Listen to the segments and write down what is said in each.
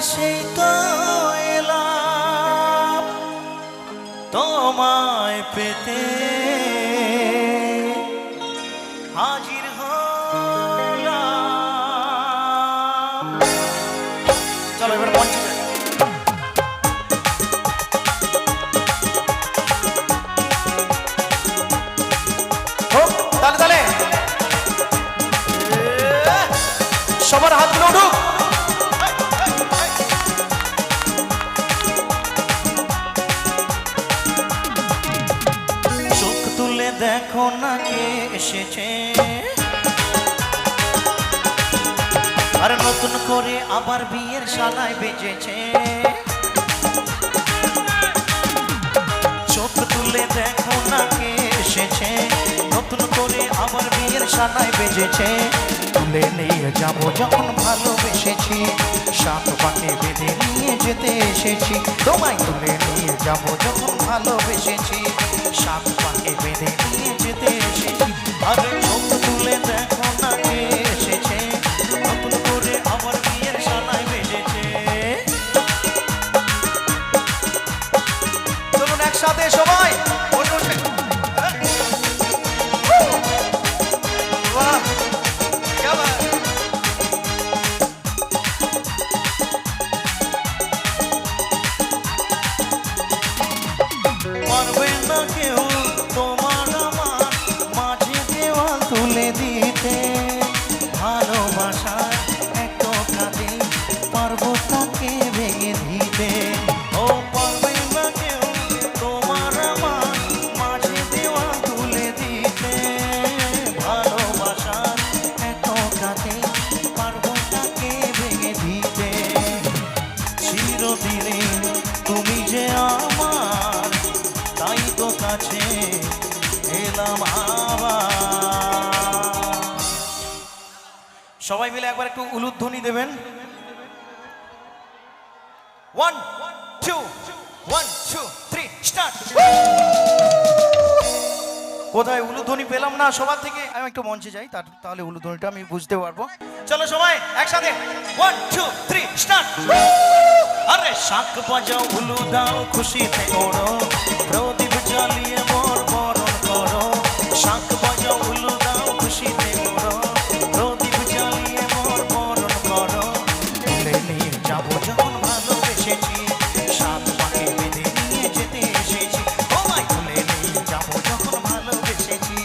সেই তো এলাম তোমায় পেতে হাজির হলাম। চলো এবার মঞ্চে যাই। তাহলে তাহলে সবার হাতগুলো উঠুক। চোখ তুলে দেখো না কে এসেছে, আর নতুন করে আবার বিয়ের শালায় বেজেছে। চোখ তুলে দেখো না কে এসেছে, নতুন করে আবার বিয়ের শালায় বেজেছে। তুলে নিয়ে যাবো যখন ভালোবেসেছি, সাত পাকে বেঁধে নিয়ে যেতে এসেছি। তোমায় তুলে নিয়ে যাবো যখন ভালোবেসেছি, সাত পাকে বেঁধে নিয়ে যেতে এসেছি। আরে চোখ তুলে দেখো না কে এসেছে, নতুন করে আবার বিয়ের শালায় বেজেছে। চলুন একসাথে সবাই পারবে না কেউ তোমার আমার মাঝে দেওয়াল তুলে দিতে। ভালোবাসার এক কাঁধে পর্বতকে ভেঙে দিতে। ও পারবে না কেউ তোমার আমার মাঝে দেওয়াল তুলে দিতে। ভালোবাসার এক কাঁধে পর্বতকে ভেঙে দিতে। চিরদিনে তুমি যে আমার, তাই তো কাছে এলাম আবার। সবাই মিলে একবার একটু উলুধ্বনি দেবেন। 1 2 1 2 3 স্টার্ট। কোথায় উলুধ্বনি পেলাম না সবার থেকে? আমি একটু মঞ্চে যাই, তাহলে উলুধ্বনিটা আমি বুঝতে পারবো। চলো সবাই একসাথে 1 2 3 স্টার্ট। আরে শাঁখ বাজাও উলু দাও খুশিতে ওড়ো, প্রদীপ জ্বালিয়ে মোর বরণ করো। শাঁখ বাজাও উলু দাও খুশিতে ওড়ো, প্রদীপ জ্বালিয়ে মোর বরণ করো। তুলে নিয়ে যাবো যখন ভালোবেসেছি, সাত পাকে বেঁধে নিয়ে যেতে এসেছি। তোমায় তুলে নিয়ে যাবো যখন ভালোবেসেছি,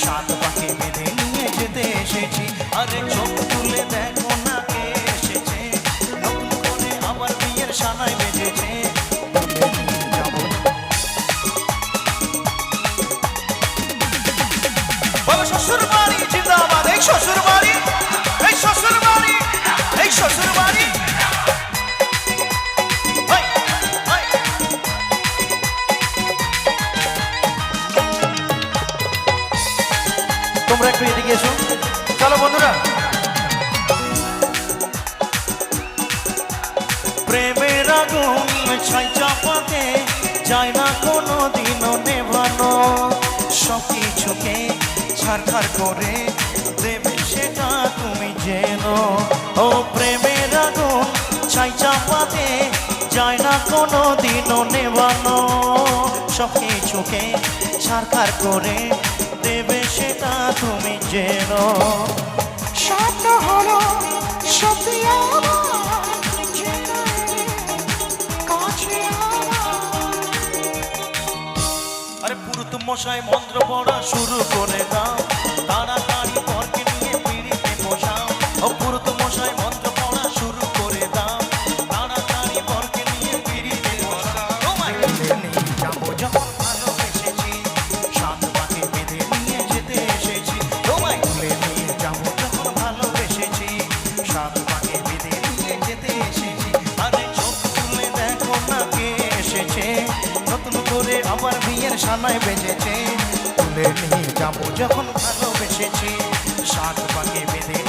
সাত পাকে বেঁধে নিয়ে যেতে এসেছি। আরে চোখ তুলে দেখো না কে এসেছে, নতুন করে আবার বিয়ের শালায় বেজেছে। শ্বশুর বাড়ি জিন্দাবাদ, এই শ্বশুর বাড়ি, এই শ্বশুর বাড়ি, এই শ্বশুর বাড়ি। তোমরা একটু এদিকে এসো। চলো বন্ধুরা, প্রেমের আগুন ছাই চাপাতে যায় না কোনো দিনও নেভানো। সব কিছুকে ছারখার করে দেবে সেটা তুমি জেনো। ও প্রেমের আগুন ছাই চাপাতে যায় না কোনো দিনও নেভানো। সব কিছুকে ছারখার করে দেবে সেটা তুমি জেনো। স্বপ্ন হলো সত্যি আরে পুরুত মশাই মন্ত্র পড়া শুরু করে দাও, তাড়াতাড়ি পরকে নিয়ে পিড়িতে বসাও। ও পুরুত মশাই মন্ত্র পড়া শুরু করে দাও, তাড়াতাড়ি পরকে নিয়ে পিড়িতে বসাও। তোমায় তুলে নিয়ে যাবো যখন ভালোবেসেছি, সাত পাকে বেঁধে নিয়ে যেতে এসেছি। তোমায় তুলে নিয়ে যাবো যখন ভালোবেসেছি, সাত পাকে বেঁধে নিয়ে যেতে এসেছি। আরে চোখ তুলে দেখো না কে এসেছে, নতুন করে আবার বিয়ের শালায় বেজেছে। তুলে নিয়ে যাবো যখন ভালোবেসেছি, সাত পাকে বেঁধে